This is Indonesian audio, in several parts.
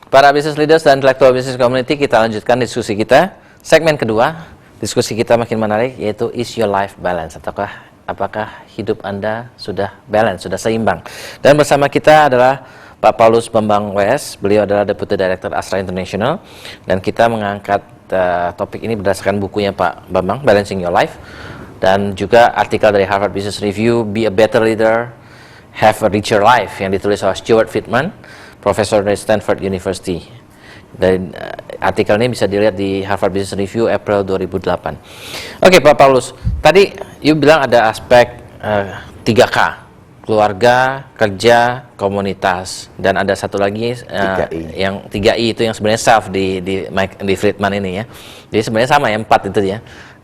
Para business leaders dan intellectual business community, kita lanjutkan diskusi kita. Segmen kedua, diskusi kita makin menarik, yaitu is your life balance? Apakah hidup Anda sudah balance, sudah seimbang? Dan bersama kita adalah Pak Paulus Bambang WS. Beliau adalah Deputy Director Astra International, dan kita mengangkat topik ini berdasarkan bukunya Pak Bambang, Balancing Your Life, dan juga artikel dari Harvard Business Review, Be a Better Leader, Have a Richer Life, yang ditulis oleh Stuart Friedman, profesor dari Stanford University. Dan artikel ini bisa dilihat di Harvard Business Review April 2008. Oke, Pak Paulus, tadi you bilang ada aspek 3K, keluarga, kerja, komunitas, dan ada satu lagi yang 3I itu yang sebenarnya self di Friedman ini ya. Jadi sebenarnya sama ya, 4 itu ya.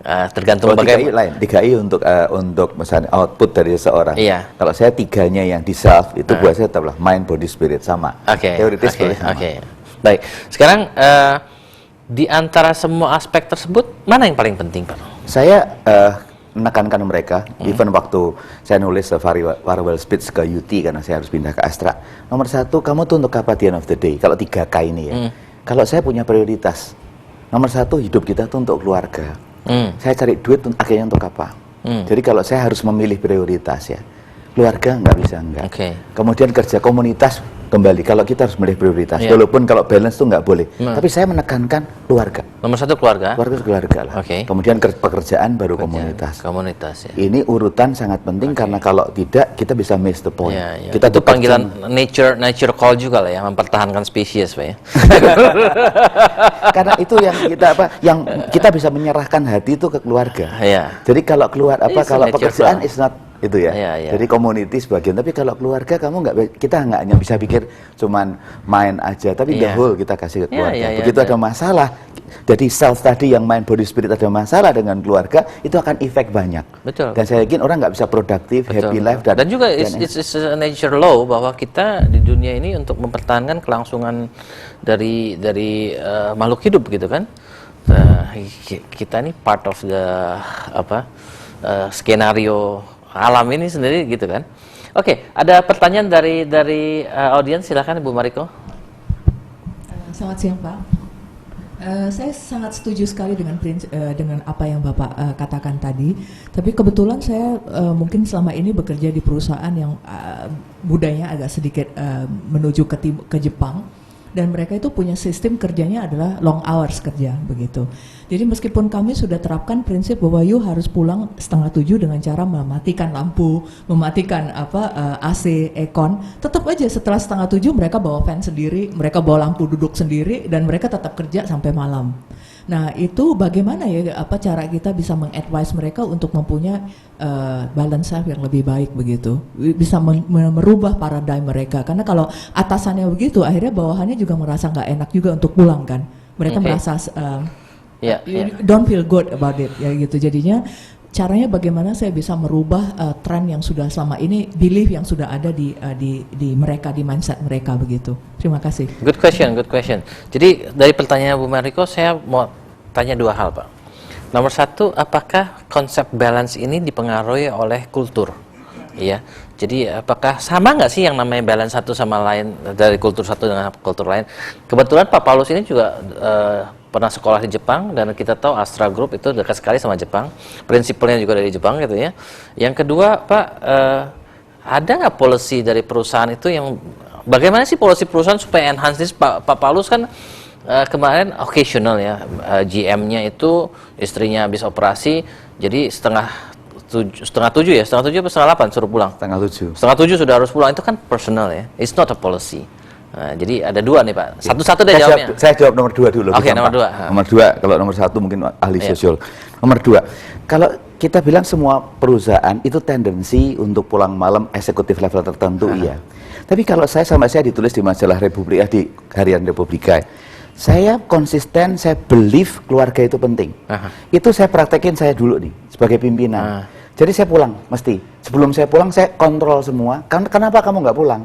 Tergantung bagaimana. 3I untuk misalnya output dari seseorang. Iya. Kalau saya 3-nya yang di self itu buat saya tetaplah mind, body, spirit sama. Teoritis boleh sama. Baik. Sekarang di antara semua aspek tersebut mana yang paling penting, Pak? Saya menekankan mereka, even waktu saya nulis farewell speech ke UT karena saya harus pindah ke Astra. Nomor 1, kamu tuh untuk apa di end of the day? Kalau 3K ini ya. Kalau saya punya prioritas, nomor 1 hidup kita tuh untuk keluarga. Saya cari duit akhirnya untuk apa? Jadi kalau saya harus memilih prioritas ya, keluarga nggak bisa enggak. Kemudian kerja komunitas kembali, kalau kita harus memilih prioritas, walaupun kalau balance tuh nggak boleh. Tapi saya menekankan keluarga. Nomor 1 keluarga. Keluarga lah. Kemudian pekerjaan baru komunitas. Komunitas ya. Ini urutan sangat penting karena kalau tidak kita bisa miss the point. Kita itu panggilan nature call juga lah ya, mempertahankan spesies, Pak ya. Karena itu yang kita yang kita bisa menyerahkan hati itu ke keluarga. Jadi kalau kalau pekerjaan is not itu ya. Jadi community sebagian, tapi kalau keluarga kita nggak hanya bisa pikir cuman main aja, tapi the whole kita kasih ke keluarga. Begitu ada masalah, jadi self tadi yang mind, body, spirit ada masalah dengan keluarga, itu akan efek banyak. Betul. Dan saya yakin orang nggak bisa produktif, happy life dan juga it's a nature law bahwa kita di dunia ini untuk mempertahankan kelangsungan dari makhluk hidup gitu kan. Kita ini part of the skenario alam ini sendiri gitu kan. Oke, ada pertanyaan dari audiens, silakan Ibu Mariko. Selamat siang Pak. Saya sangat setuju sekali dengan apa yang Bapak katakan tadi. Tapi kebetulan saya mungkin selama ini bekerja di perusahaan yang budayanya agak sedikit menuju ke Jepang. Dan mereka itu punya sistem kerjanya adalah long hours kerja begitu. Jadi meskipun kami sudah terapkan prinsip bahwa you harus pulang 6:30 dengan cara mematikan lampu, mematikan AC, aircon, tetap aja setelah 6:30 mereka bawa fan sendiri, mereka bawa lampu duduk sendiri, dan mereka tetap kerja sampai malam. Nah itu bagaimana ya cara kita bisa mengadvise mereka untuk mempunyai balance life yang lebih baik begitu, bisa merubah paradigm mereka, karena kalau atasannya begitu akhirnya bawahannya juga merasa nggak enak juga untuk pulang kan, mereka merasa don't feel good about it ya gitu. Jadinya caranya bagaimana saya bisa merubah tren yang sudah selama ini, belief yang sudah ada di mereka, di mindset mereka begitu. Terima kasih. Good question. Jadi dari pertanyaan Bu Mariko, saya mau tanya 2 hal, Pak. Nomor 1, apakah konsep balance ini dipengaruhi oleh kultur? Iya. Jadi apakah sama nggak sih yang namanya balance satu sama lain, dari kultur satu dengan kultur lain? Kebetulan Pak Paulus ini juga pernah sekolah di Jepang, dan kita tahu Astra Group itu dekat sekali sama Jepang, prinsipalnya juga dari Jepang gitu ya. Yang kedua, Pak, ada nggak policy dari perusahaan itu yang bagaimana sih policy perusahaan supaya enhance this? Pak Paulus kan kemarin occasional ya, GM-nya itu istrinya habis operasi, jadi setengah tujuh apa setengah 8 suruh pulang? Setengah tujuh sudah harus pulang, itu kan personal ya, it's not a policy. Nah, jadi ada 2 nih Pak. Satu-satu deh jawabnya. Saya jawab nomor 2 dulu. Oke, nomor 2. Nomor 2, kalau nomor 1 mungkin ahli sosial. Nomor 2, kalau kita bilang semua perusahaan itu tendensi untuk pulang malam eksekutif level tertentu, iya. Tapi kalau saya ditulis di majalah Republika, di harian Republika, saya konsisten, saya believe keluarga itu penting. Itu saya praktekin saya dulu nih sebagai pimpinan. Jadi saya pulang mesti. Sebelum saya pulang saya kontrol semua. Kenapa kamu nggak pulang?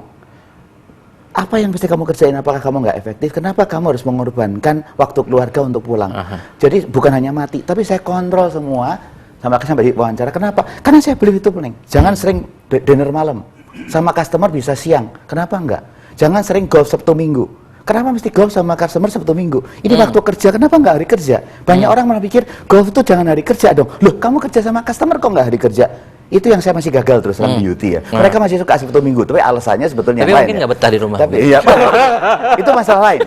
Apa yang mesti kamu kerjain? Apakah kamu nggak efektif? Kenapa kamu harus mengorbankan waktu keluarga untuk pulang? Jadi bukan hanya mati, tapi saya kontrol semua sampai diwawancara. Kenapa? Karena saya believe itu penting. Jangan sering dinner malam. Sama customer bisa siang. Kenapa enggak? Jangan sering golf Sabtu Minggu. kenapa mesti golf sama customer Sabtu Minggu? Ini waktu kerja, kenapa nggak hari kerja? Banyak orang malah pikir golf itu jangan hari kerja dong. Loh, kamu kerja sama customer kok nggak hari kerja? Itu yang saya masih gagal terus dalam beauty ya. Mereka masih suka Sabtu Minggu, tapi alasannya sebetulnya Tapi yang mungkin lain. nggak betah di rumah. Tapi iya, itu masalah lain.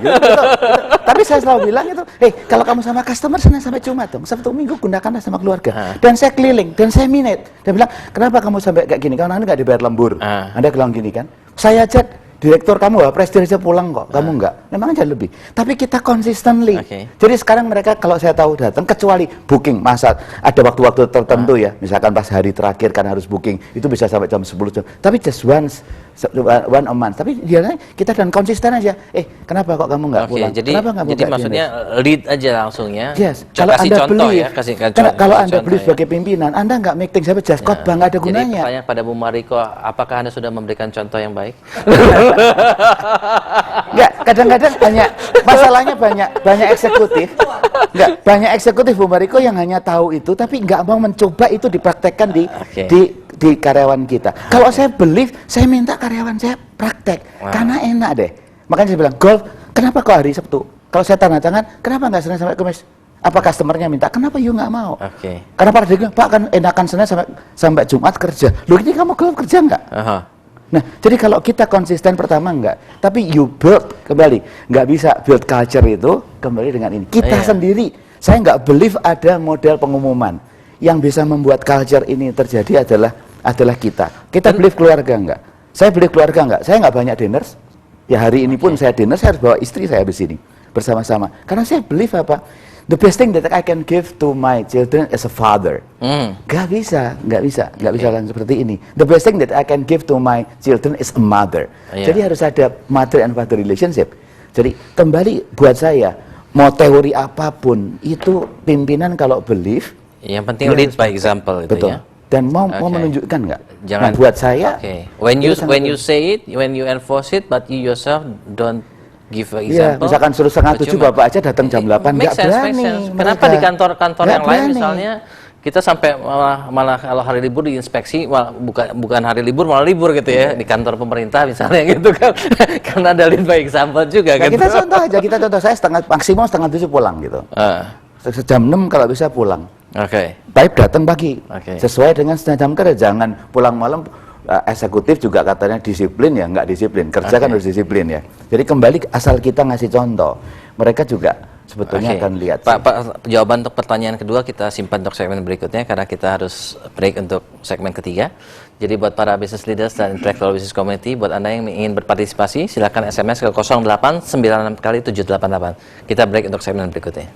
Tapi saya selalu bilang itu, kalau kamu sama customer Senin sampai Jumat dong, Sabtu Minggu gunakanlah sama keluarga. Dan saya keliling, dan saya minute. Dan bilang, kenapa kamu sampai kayak gini? Karena Anda nggak dibayar lembur. Anda bilang gini kan, saya chat direktur kamu, presiden aja pulang kok, kamu enggak. Memang aja lebih. Tapi kita consistently. Jadi sekarang mereka kalau saya tahu datang, kecuali booking, masa ada waktu-waktu tertentu ya, misalkan pas hari terakhir kan harus booking, itu bisa sampai jam 10 jam. Tapi just one a month. Tapi dia kita dan konsisten aja. Kenapa kok kamu enggak pulang? Jadi, Kenapa kamu jadi maksudnya lead aja langsung ya. Yes. Kalau Kalau Anda contoh beli, ya, kasih kalau Anda contoh beli ya. sebagai pimpinan, Anda nggak meeting saya just khotbah, nggak ada Jadi gunanya. pertanyaan pada Bu Mariko, apakah Anda sudah memberikan contoh yang baik? Enggak, kadang-kadang masalahnya banyak eksekutif. Enggak, banyak eksekutif Bu Mariko yang hanya tahu itu tapi nggak mau mencoba itu dipraktekkan di karyawan kita. Kalau saya believe, saya minta karyawan saya praktek karena enak deh. Makanya saya bilang, golf, kenapa kok hari Sabtu? Kalau saya tanda tangan, kenapa nggak Senin sampai Kamis? Apa customernya minta? Kenapa you nggak mau? Karena pada dia bilang, Pak kan enakan Senin sampai Jumat kerja. Loh ini kamu golf kerja nggak? Nah, jadi kalau kita konsisten pertama enggak, tapi you build kembali, nggak bisa build culture itu kembali dengan ini. Kita sendiri, saya nggak believe ada model pengumuman yang bisa membuat culture ini terjadi adalah kita. Kita believe keluarga enggak? Saya believe keluarga enggak? Saya nggak banyak dinners. Ya hari ini pun saya dinner, saya harus bawa istri saya di sini bersama-sama. Karena saya believe apa? The best thing that I can give to my children as a father. Nggak bisa langsung seperti ini. The best thing that I can give to my children is a mother. Jadi harus ada mother and father relationship. Jadi kembali buat saya, mau teori apapun itu pimpinan kalau believe. Yang penting lead by example itu betul. ya. Dan mau menunjukkan nggak? Jangan. Nah, buat saya. When you say it, when you enforce it, but you yourself don't give an Iya, example. misalkan suruh 6:30 Bapak aja datang jam 8 nggak berani. Kenapa di kantor-kantor yang lain berani. misalnya kita sampai malah kalau hari libur diinspeksi bukan hari libur malah libur gitu ya di kantor pemerintah misalnya gitu kan. Karena ada lead by example juga Nah, kan. kita contoh saya maksimal setengah 7 pulang gitu. Jam 6 kalau bisa pulang. Baik datang pagi. Sesuai dengan setengah jam kerja, jangan pulang malam. Eksekutif juga katanya disiplin ya, nggak disiplin. Kerja kan harus disiplin ya. Jadi kembali asal kita ngasih contoh, mereka juga sebetulnya akan lihat. Pak, jawaban untuk pertanyaan kedua kita simpan untuk segmen berikutnya karena kita harus break untuk segmen ketiga. Jadi buat para business leaders dan intellectual business community, buat Anda yang ingin berpartisipasi, silakan SMS ke 0896 kali 788. Kita break untuk segmen berikutnya.